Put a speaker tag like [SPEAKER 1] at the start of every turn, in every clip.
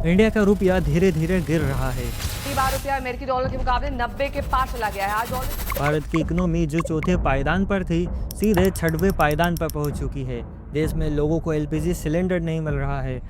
[SPEAKER 1] India का रुपया धीरे धीरे गिर रहा है।
[SPEAKER 2] बार रुपया अमेरिकी डॉलर के मुकाबले 90 के पार चला गया है। आज डॉलर
[SPEAKER 1] भारत की इकोनॉमी जो चौथे पायदान पर थी, सीधे 6वें पायदान पर पहुंच चुकी है। देश में लोगों को एलपीजी सिलेंडर नहीं मिल रहा है।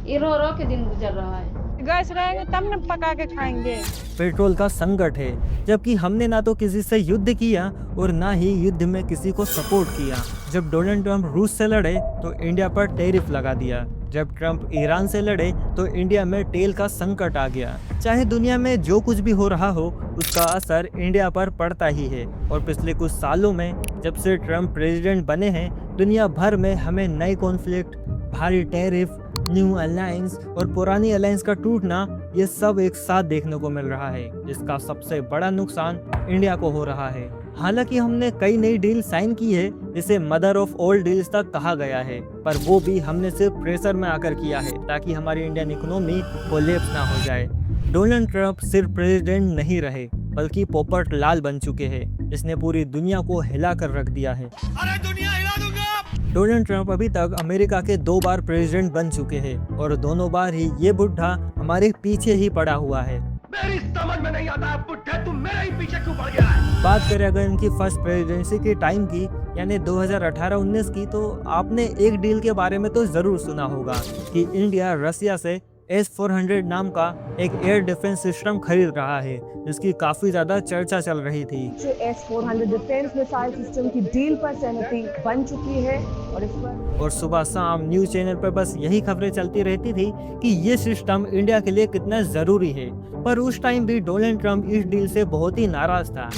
[SPEAKER 3] ये रो रो के दिन गुजर रहा है।
[SPEAKER 4] गैस रहेंगे तब न पका के खाएंगे।
[SPEAKER 1] पेट्रोल का संकट है, जबकि हमने ना तो किसी से युद्ध किया और ना ही युद्ध में किसी को सपोर्ट किया। जब डोनाल्ड ट्रंप रूस से लड़े तो इंडिया पर टैरिफ लगा दिया। जब ट्रंप ईरान से लड़े तो इंडिया में तेल का संकट आ गया। चाहे दुनिया में जो कुछ भी हो रहा हो, उसका असर इंडिया पर पड़ता ही है। और पिछले कुछ सालों में जब से ट्रंप प्रेसिडेंट बने हैं, दुनिया भर में हमें नए कॉन्फ्लिक्ट, भारी टैरिफ, न्यू अलायंस और पुरानी अलायंस का टूटना, ये सब एक साथ देखने को मिल रहा है, जिसका सबसे बड़ा नुकसान इंडिया को हो रहा है। हालांकि हमने कई नई डील साइन की है, जिसे मदर ऑफ ऑल डील्स तक कहा गया है, पर वो भी हमने सिर्फ प्रेशर में आकर किया है ताकि हमारी इंडियन इकोनॉमी कोलैप्स ना हो जाए। डोनाल्ड ट्रंप सिर्फ प्रेसिडेंट नहीं रहे, बल्कि पोपट लाल बन चुके हैं, जिसने पूरी दुनिया को हिला कर रख दिया है।
[SPEAKER 5] अरे दुनिया हिला दूंगा।
[SPEAKER 1] डोनाल्ड ट्रंप अभी तक अमेरिका के 2 बार प्रेसिडेंट बन चुके हैं और दोनों बार ही ये बुढ़ा हमारे पीछे ही पड़ा हुआ है।
[SPEAKER 5] मेरी समझ में नहीं आता बुढ़े, तुम मेरे ही पीछे क्यों पड़ गया है?
[SPEAKER 1] बात करें अगर इनकी फर्स्ट प्रेसिडेंसी के टाइम की, यानी 2018-19 की, तो आपने एक डील के बारे में तो जरूर सुना होगा कि इंडिया रसिया से S-400 नाम का एक एयर डिफेंस सिस्टम खरीद रहा है, जिसकी काफी ज्यादा चर्चा चल रही थी।
[SPEAKER 2] S-400 डिफेंस मिसाइल सिस्टम की डील पर सहमति बन चुकी है और इस पर
[SPEAKER 1] और सुबह शाम न्यूज चैनल पर बस यही खबरें चलती रहती थी कि ये सिस्टम इंडिया के लिए कितना जरूरी है। पर उस टाइम भी डोनाल्ड ट्रंप इस डील से बहुत ही नाराज था।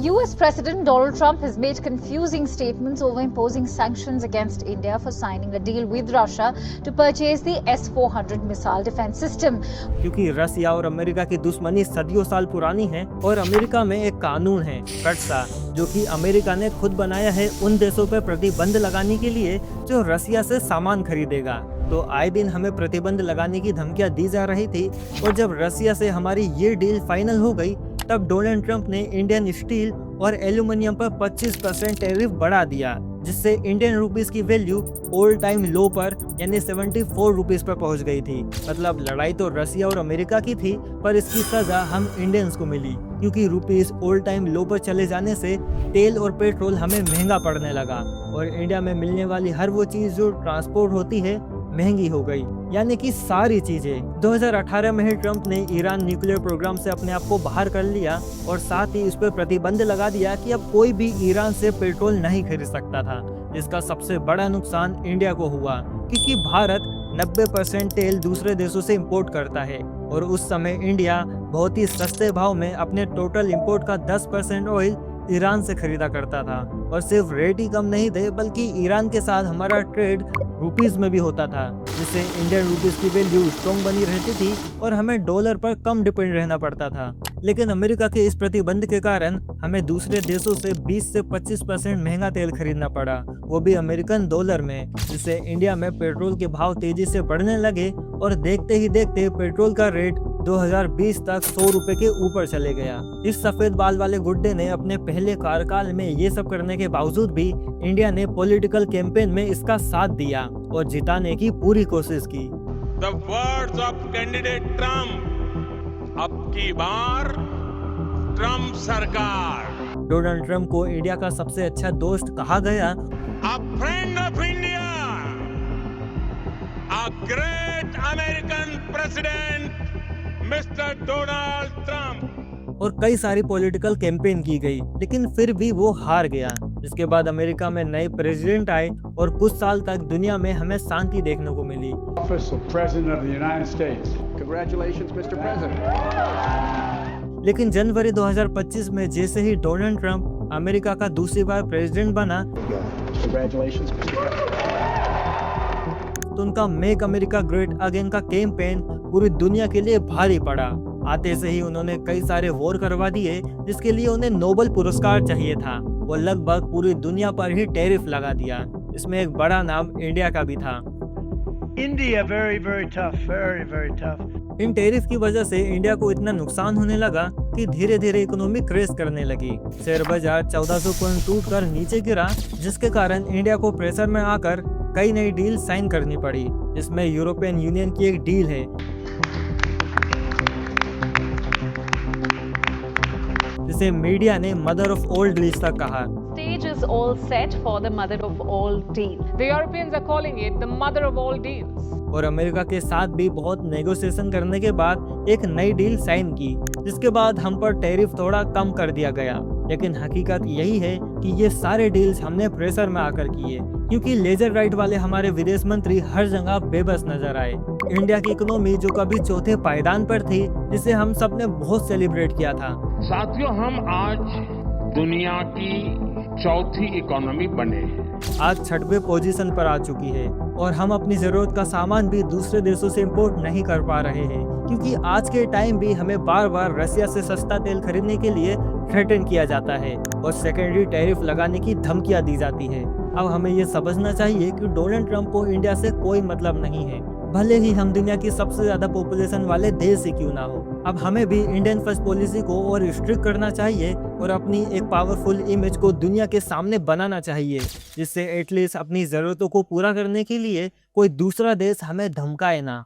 [SPEAKER 3] US President Donald Trump has made confusing statements over imposing sanctions against India for signing a deal with Russia to purchase the S-400 missile defense system.
[SPEAKER 1] क्योंकि रसिया और अमेरिका की दुश्मनी सदियों साल पुरानी है और अमेरिका में एक कानून है कटसा, जो कि अमेरिका ने खुद बनाया है उन देशों पर प्रतिबंध लगाने के लिए जो रसिया से सामान खरीदेगा। तो आए दिन हमें प्रतिबंध लगाने की धमकियां दी जा रही थी और जब रसिया से हमारी ये डील फाइनल हो गई, तब डोनाल्ड ट्रंप ने इंडियन स्टील और एल्यूमिनियम पर 25% टैरिफ बढ़ा दिया, जिससे इंडियन रुपीस की वैल्यू ऑल टाइम लो पर यानी 74 रुपीस पर पहुंच गई थी। मतलब लड़ाई तो रसिया और अमेरिका की थी, पर इसकी सजा हम इंडियंस को मिली, क्योंकि रुपीस ऑल टाइम लो पर चले जाने से तेल और पेट्रोल हमें महंगा पड़ने लगा और इंडिया में मिलने वाली हर वो चीज जो ट्रांसपोर्ट होती है महंगी हो गई, यानी कि सारी चीजें। 2018 में ही ट्रंप ने ईरान न्यूक्लियर प्रोग्राम से अपने आप को बाहर कर लिया और साथ ही इस पर प्रतिबंध लगा दिया कि अब कोई भी ईरान से पेट्रोल नहीं खरीद सकता था, जिसका सबसे बड़ा नुकसान इंडिया को हुआ, क्योंकि भारत 90% तेल दूसरे देशों से इंपोर्ट करता है और उस समय इंडिया बहुत ही सस्ते भाव में अपने टोटल इंपोर्ट का 10% ऑयल ईरान से खरीदा करता था। और सिर्फ रेट ही कम नहीं थे, बल्कि ईरान के साथ हमारा ट्रेड रुपीस में भी होता था, जिससे इंडियन रुपीस की वैल्यू स्ट्रॉन्ग बनी रहती थी और हमें डॉलर पर कम डिपेंड रहना पड़ता था। लेकिन अमेरिका के इस प्रतिबंध के कारण हमें दूसरे देशों से 20 से 25% महंगा तेल खरीदना पड़ा, वो भी अमेरिकन डॉलर में, जिससे इंडिया में पेट्रोल के भाव तेजी से बढ़ने लगे और देखते ही देखते पेट्रोल का रेट 2020 तक 100 रुपए के ऊपर चले गया। इस सफेद बाल वाले गुड्डे ने अपने पहले कार्यकाल में ये सब करने के बावजूद भी इंडिया ने पॉलिटिकल कैंपेन में इसका साथ दिया और जिताने की पूरी कोशिश की।
[SPEAKER 6] The words of candidate Trump, अब की बार ट्रम्प सरकार।
[SPEAKER 1] डोनाल्ड ट्रंप को इंडिया का सबसे अच्छा दोस्त कहा गया।
[SPEAKER 6] A friend of India, a great American president, Mr. Donald Trump.
[SPEAKER 1] और कई सारी पॉलिटिकल कैंपेन की गई, लेकिन फिर भी वो हार गया। इसके बाद अमेरिका में नए प्रेसिडेंट आए और कुछ साल तक दुनिया में हमें शांति देखने को मिली।
[SPEAKER 7] Office of President of the United States.
[SPEAKER 5] Congratulations, Mr. President.
[SPEAKER 1] लेकिन जनवरी 2025 में जैसे ही डोनाल्ड ट्रंप अमेरिका का दूसरी बार प्रेसिडेंट बना,
[SPEAKER 5] Congratulations, Mr. President.
[SPEAKER 1] तो उनका मेक अमेरिका ग्रेट अगेन का कैंपेन पूरी दुनिया के लिए भारी पड़ा। आते से ही उन्होंने कई सारे वॉर करवा दिए, जिसके लिए उन्हें नोबेल पुरस्कार चाहिए था और लगभग पूरी दुनिया पर ही टैरिफ लगा दिया। इसमें एक बड़ा नाम इंडिया का भी था।
[SPEAKER 4] India very tough, very tough.
[SPEAKER 1] इन टैरिफ की वजह से इंडिया को इतना नुकसान होने लगा कि धीरे धीरे इकोनॉमी क्रैश करने लगी। शेयर बाजार 1400 पॉइंट टूट कर नीचे गिरा, जिसके कारण इंडिया को प्रेशर में आकर कई नई डील साइन करनी पड़ी, जिसमें यूरोपियन यूनियन की एक डील है। जिसे मीडिया ने मदर ऑफ ऑल डील्स तक कहा।
[SPEAKER 8] Stage is all set for the mother of all deals. The Europeans are calling it the mother of all deals.
[SPEAKER 1] और अमेरिका के साथ भी बहुत नेगोशिएशन करने के बाद एक नई डील साइन की, जिसके बाद हम पर टैरिफ थोड़ा कम कर दिया गया। लेकिन हकीकत यही है कि ये सारे डील्स हमने प्रेशर में आकर किए, क्योंकि लेजर राइट वाले हमारे विदेश मंत्री हर जगह बेबस नजर आए। इंडिया की इकोनॉमी जो कभी चौथे पायदान पर थी, जिसे हम सब ने बहुत सेलिब्रेट किया था।
[SPEAKER 6] साथियों, हम आज दुनिया की चौथी इकोनॉमी बने हैं।
[SPEAKER 1] आज 6वें पोजीशन पर आ चुकी है और हम अपनी जरूरत का सामान भी दूसरे देशों से इंपोर्ट नहीं कर पा रहे हैं, क्योंकि आज के टाइम भी हमें बार बार रसिया से सस्ता तेल खरीदने के लिए थ्रेटन किया जाता है और सेकेंडरी टैरिफ लगाने की धमकियां दी जाती है। अब हमें ये समझना चाहिए कि डोनाल्ड ट्रंप को इंडिया से कोई मतलब नहीं है, भले ही हम दुनिया की सबसे ज्यादा पॉपुलेशन वाले देश से क्यों ना हो। अब हमें भी इंडियन फर्स्ट पॉलिसी को और स्ट्रिक्ट करना चाहिए और अपनी एक पावरफुल इमेज को दुनिया के सामने बनाना चाहिए, जिससे एटलीस्ट अपनी जरूरतों को पूरा करने के लिए कोई दूसरा देश हमें धमकाए ना।